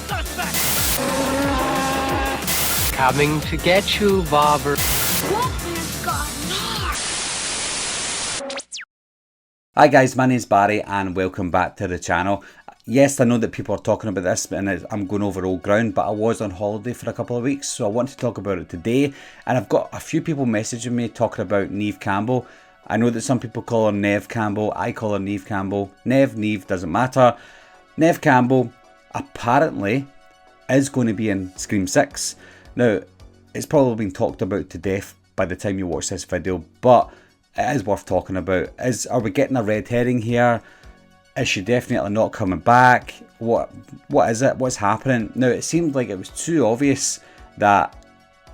suspect! Coming to get you, Bobber. Hi guys, my name's Barry and welcome back to the channel. Yes, I know that people are talking about this and I'm going over old ground, but I was on holiday for a couple of weeks, so I want to talk about it today. And I've got a few people messaging me talking about Neve Campbell. I know that some people call her Neve Campbell, I call her Neve Campbell. Neve, doesn't matter. Neve Campbell apparently is going to be in Scream 6. Now, it's probably been talked about to death by the time you watch this video, but it is worth talking about. Are we getting a red herring here? Is she definitely not coming back? What is it? What's happening? Now, it seemed like it was too obvious that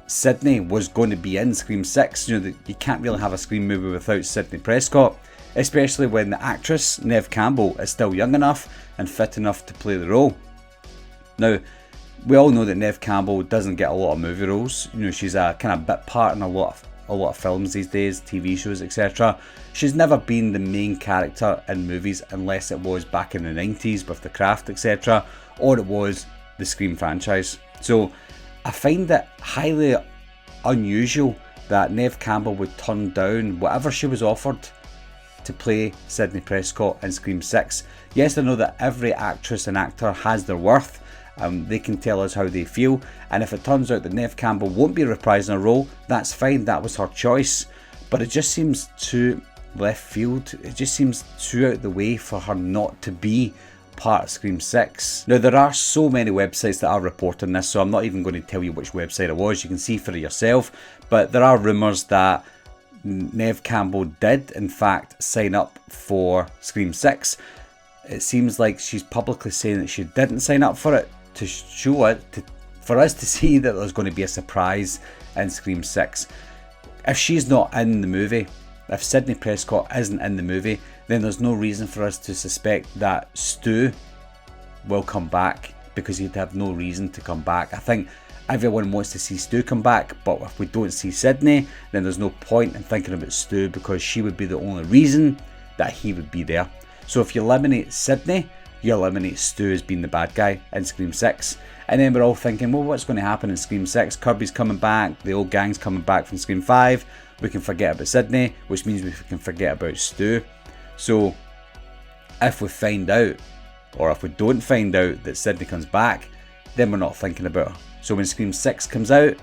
Sidney was going to be in Scream 6. You know, that you can't really have a Scream movie without Sidney Prescott, especially when the actress, Neve Campbell, is still young enough and fit enough to play the role. Now, we all know that Neve Campbell doesn't get a lot of movie roles. You know, she's a kind of bit part in a lot of films these days, TV shows, etc. She's never been the main character in movies unless it was back in the 90s with The Craft, etc. or it was the Scream franchise. So I find it highly unusual that Neve Campbell would turn down whatever she was offered to play Sidney Prescott in Scream 6. Yes, I know that every actress and actor has their worth. They can tell us how they feel, and if it turns out that Neve Campbell won't be reprising a role, that's fine, that was her choice. But it just seems too left field, it just seems too out the way for her not to be part of Scream 6. Now, there are so many websites that are reporting this, so I'm not even going to tell you which website it was, you can see for yourself, but there are rumours that Neve Campbell did in fact sign up for Scream 6. It seems like she's publicly saying that she didn't sign up for it, to show it, for us to see that there's going to be a surprise in Scream 6. If she's not in the movie, if Sidney Prescott isn't in the movie, then there's no reason for us to suspect that Stu will come back, because he'd have no reason to come back. I think everyone wants to see Stu come back, but if we don't see Sidney, then there's no point in thinking about Stu, because she would be the only reason that he would be there. So if you eliminate Sidney, you eliminate Stu as being the bad guy in Scream 6. And then we're all thinking, well, what's going to happen in Scream 6? Kirby's coming back, the old gang's coming back from Scream 5. We can forget about Sidney, which means we can forget about Stu. So if we find out, or if we don't find out that Sidney comes back, then we're not thinking about her. So when Scream 6 comes out,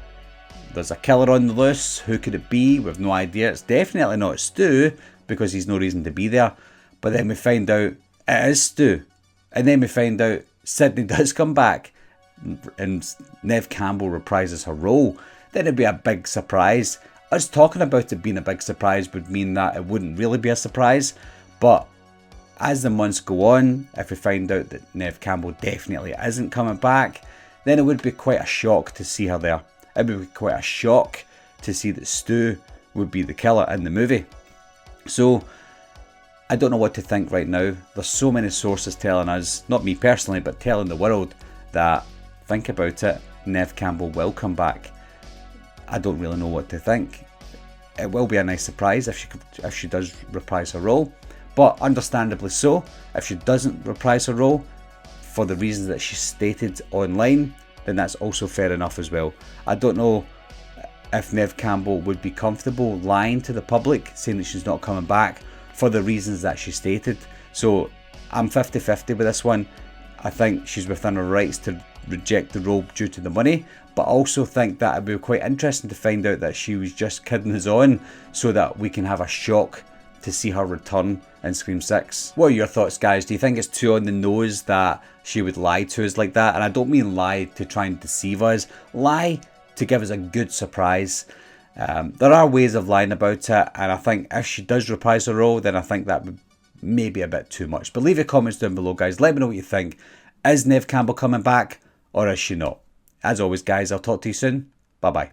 there's a killer on the loose. Who could it be? We've no idea. It's definitely not Stu, because he's no reason to be there. But then we find out it is Stu. And then we find out Sidney does come back and Neve Campbell reprises her role. Then it'd be a big surprise. Us talking about it being a big surprise would mean that it wouldn't really be a surprise. But as the months go on, if we find out that Neve Campbell definitely isn't coming back, then it would be quite a shock to see her there. It would be quite a shock to see that Stu would be the killer in the movie. So I don't know what to think right now. There's so many sources telling us, not me personally, but telling the world that, think about it, Neve Campbell will come back. I don't really know what to think. It will be a nice surprise if she does reprise her role, but understandably so. If she doesn't reprise her role for the reasons that she stated online, then that's also fair enough as well. I don't know if Neve Campbell would be comfortable lying to the public, saying that she's not coming back for the reasons that she stated. So I'm 50-50 with this one. I think she's within her rights to reject the role due to the money, but I also think that it'd be quite interesting to find out that she was just kidding us on, so that we can have a shock to see her return in Scream 6. What are your thoughts, guys? Do you think it's too on the nose that she would lie to us like that? And I don't mean lie to try and deceive us, lie to give us a good surprise. There are ways of lying about it, and I think if she does reprise her role, then I think that would maybe a bit too much. But leave your comments down below, guys. Let me know what you think. Is Neve Campbell coming back, or is she not? As always, guys, I'll talk to you soon. Bye bye.